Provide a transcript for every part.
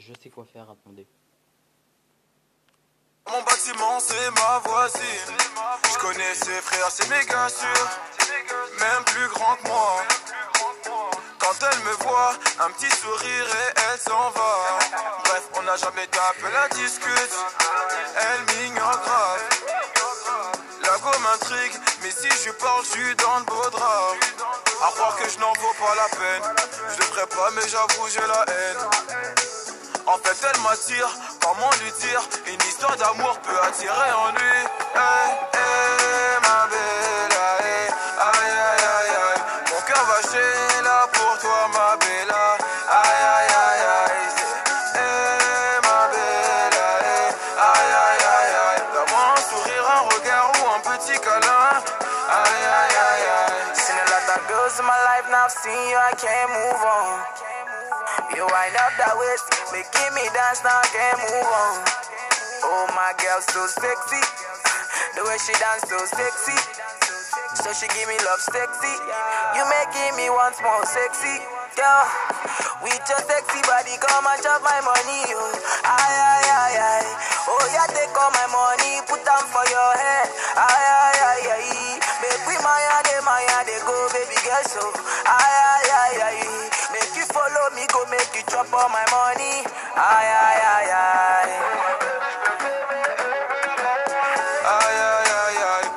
Je sais quoi faire, attendez. Mon bâtiment c'est ma voisine. Je connais ses frères, c'est méga sûr. Même plus grand que moi. Quand elle me voit, un petit sourire et elle s'en va. Bref, on n'a jamais tapé la discute. Elle m'ignore grave. La go m'intrigue, mais si je parle, je suis dans le beau drap. À croire que je n'en vaux pas la peine. Je le ferai pas, mais j'avoue, j'ai la haine. En fait, elle m'attire, comment lui dire? Une histoire d'amour peut attirer en lui. Hey, hey, ma bella, hey. Aïe, aïe, aïe, aïe. Mon cœur va chez là pour toi, ma bella. Aïe, aïe, aïe, aïe. Hey, ma bella, hey. Aïe, aïe, aïe, aïe. Donne-moi un sourire, un regard ou un petit câlin. Aïe, aïe, aïe, aïe. Seen a lot of girls in my life, now I've seen you, I can't move on. You wind up that waist, making me dance, now I can't move on. Oh, my girl, so sexy. The way she dance, so sexy. So she give me love sexy. You making me once more sexy. Girl, with your sexy body, come and chop my money. Oh, aye, aye, aye, aye. Oh, yeah, take all my money, put them for your head. Aye, aye, aye, aye. Make we maya, they go, baby girl, so. Aye, aye, aye, aye. Make you follow me, go make you chop all my money. Aye, aye, aye, aye. Aïe, aïe, aïe, aïe.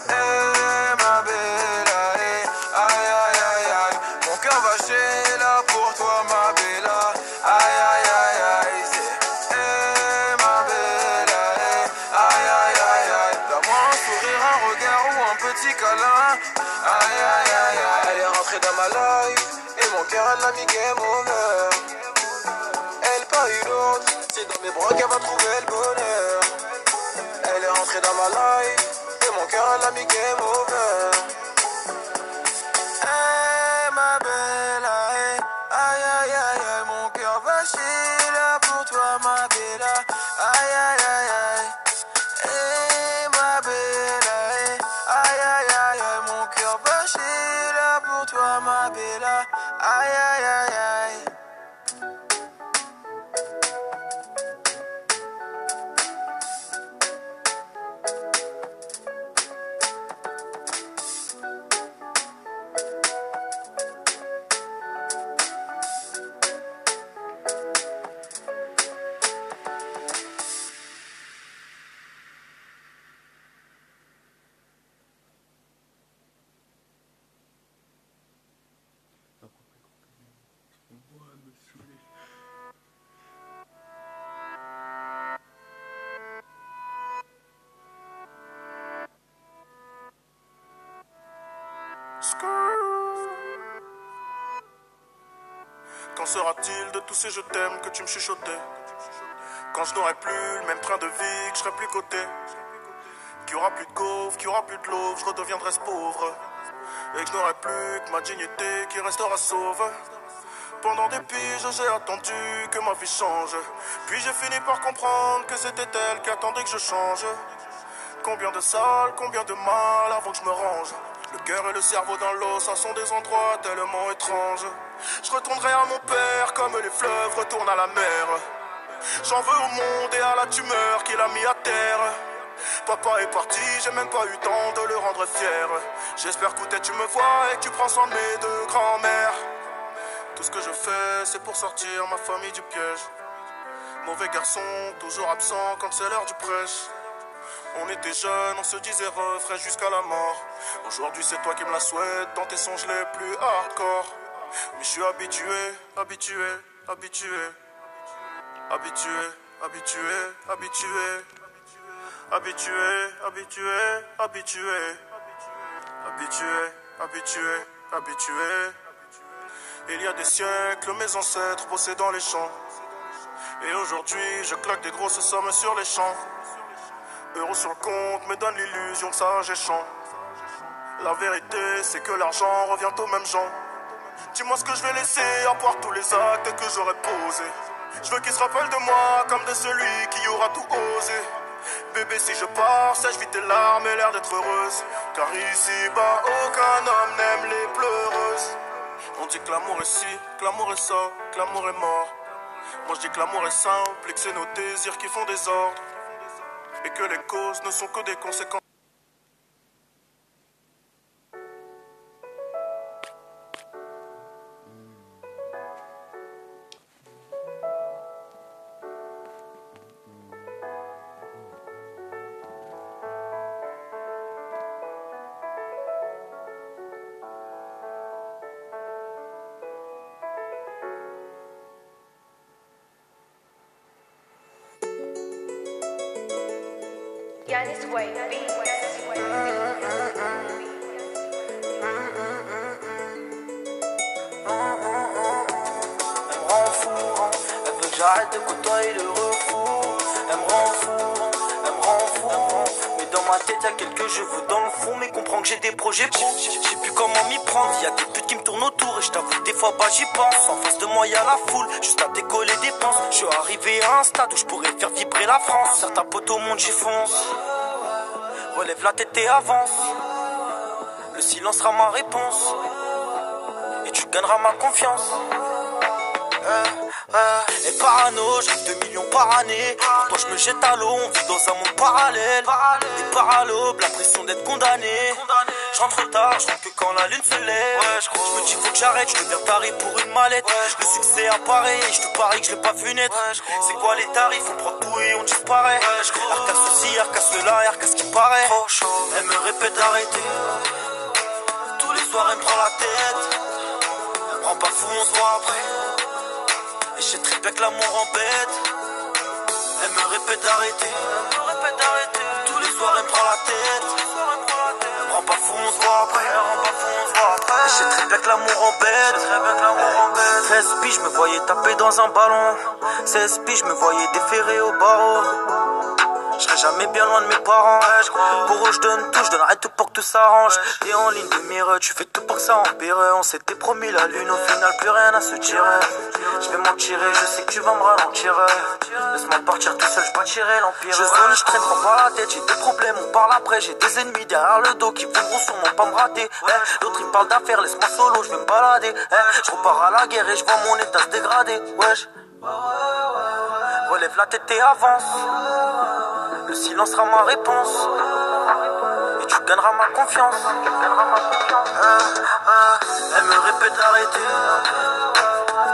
Eh, ma bella, eh. Aïe, aïe, aïe, aïe. Mon cœur va chez là pour toi, ma bella. Aïe, aïe, aïe, aïe. C'est, eh, ma bella, eh. Aïe, aïe, aïe, aïe. Donne-moi un sourire, un regard ou un petit câlin. Aïe, aïe, aïe, aïe. Elle est rentrée dans ma life et mon cœur, elle l'a mis game over. Elle pas une autre, c'est dans mes bras qu'elle va trouver le bonheur. Elle est rentrée dans ma life et mon cœur elle a mis game over. Hey, ma bella, hey. Aïe, aïe, aïe, aïe. Mon cœur va chier là pour toi, ma bella. Aïe, aïe, aïe, aïe. Hey, ma bella, hey. Aïe, aïe, aïe, aïe. Mon cœur va chier là pour toi, ma bella. Aïe, aïe, aïe, aïe. Qu'en sera-t-il de tous ces je t'aime que tu me chuchotais? Quand je n'aurai plus le même train de vie, que je serai plus coté, qu'il n'y aura plus de gaufres, qu'il n'y aura plus de l'eau, je redeviendrai ce pauvre. Et que je n'aurai plus que ma dignité qui restera sauve. Pendant des piges, j'ai attendu que ma vie change. Puis j'ai fini par comprendre que c'était elle qui attendait que je change. Combien de salles, combien de mal avant que je me range. Le cœur et le cerveau dans l'eau, ça sont des endroits tellement étranges. Je retournerai à mon père comme les fleuves retournent à la mer. J'en veux au monde et à la tumeur qu'il a mis à terre. Papa est parti, j'ai même pas eu temps de le rendre fier. J'espère qu'outais tu me vois et que tu prends soin de mes deux grands-mères. Tout ce que je fais, c'est pour sortir ma famille du piège. Mauvais garçon, toujours absent quand c'est l'heure du prêche. On était jeunes, on se disait refrain jusqu'à la mort. Aujourd'hui c'est toi qui me la souhaites dans tes songes les plus hardcore. Mais je suis habitué, habitué, habitué. Habitué, habitué, habitué. Habitué, habitué, habitué. Habitué, habitué, habitué. Il y a des siècles, mes ancêtres bossaient dans les champs. Et aujourd'hui, je claque des grosses sommes sur les champs. Euros sur le compte me donne l'illusion que ça j'ai champ. La vérité, c'est que l'argent revient aux mêmes gens. Dis-moi ce que je vais laisser à part tous les actes que j'aurais posés. Je veux qu'ils se rappellent de moi comme de celui qui aura tout osé. Bébé, si je pars, sèche vite tes larmes et l'air d'être heureuse. Car ici-bas, aucun homme n'aime les pleureuses. On dit que l'amour est ci, que l'amour est ça, que l'amour est mort. Moi je dis que l'amour est simple et que c'est nos désirs qui font des ordres. Et que les causes ne sont que des conséquences. Yanis Way, Elle me rend fou, elle veut que j'arrête de côtoyer le refou. Elle me rend fou, elle me rend fou. Mais dans ma tête y'a quelques cheveux dans le fond. Mais comprends que j'ai des projets pro. Je sais plus comment m'y prendre. Y'a des putes qui me tournent autour. Et je t'avoue des fois bah j'y pense. En face de moi y'a la foule, juste à décoller des penses. Je suis arrivé à un stade où je pourrais faire vibrer la France. Certains potes au monde j'y fonce. Relève la tête et avance. Le silence sera ma réponse. Et tu gagneras ma confiance. Et parano, je rêve 2 millions par année. Pour toi je me jette à l'eau, on vit dans un monde parallèle. Des paralobes, la pression d'être condamné. Je rentre tard, je rentre que quand la lune se lève. Je me dis faut que j'arrête, je deviens taré pour une mallette. Le succès apparaît et je te parie que je l'ai pas vu naître. C'est quoi les tarifs, on prend tout et on disparaît. Arca ceci, arca cela, arca ce qui paraît. Elle me répète d'arrêter. Tous les soirs elle me prend la tête. Elle me rend pas fou, on se voit après. Et je sais très bien que l'amour embête. Elle me répète d'arrêter. Tous les soirs elle me prend la tête. Elle me rend pas fou, on se voit après. Et je sais très bien que l'amour embête. 13 piges, je me voyais taper dans un ballon. 16 piges, je me voyais déférer au barreau. Je serai jamais bien loin de mes parents. Pour eux je donne tout, je donnerai tout pour que tout s'arrange. T'es en ligne de mire, tu fais tout pour que ça empire. On s'était promis la lune, au final plus rien à se tirer. Je vais m'en tirer, je sais que tu vas me ralentir. Laisse-moi partir tout seul, je bâtirai l'empire. Je zone, je traîne, prends pas la tête, j'ai des problèmes, on parle après. J'ai des ennemis derrière le dos qui voudront sûrement pas me rater. L'autre il me parle d'affaires, laisse-moi solo, je vais me balader. Je repars à la guerre et je vois mon état se dégrader. Wesh. Relève la tête et avance. Le silence sera ma réponse. Et tu gagneras ma confiance. Elle me répète d'arrêter.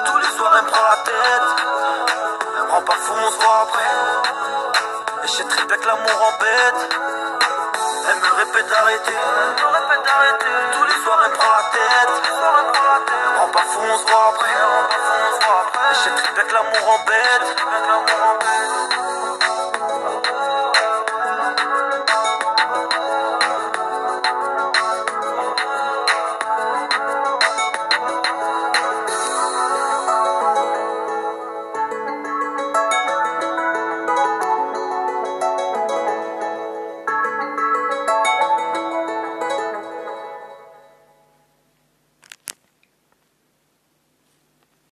Tous les soirs elle me prend la tête. Elle me rend pas fou, on se voit après. Et je sais très bien que l'amour embête. Elle me répète d'arrêter. Tous les soirs elle me prend la tête. Elle me rend pas fou, on se voit après. Et je sais très bien que l'amour embête.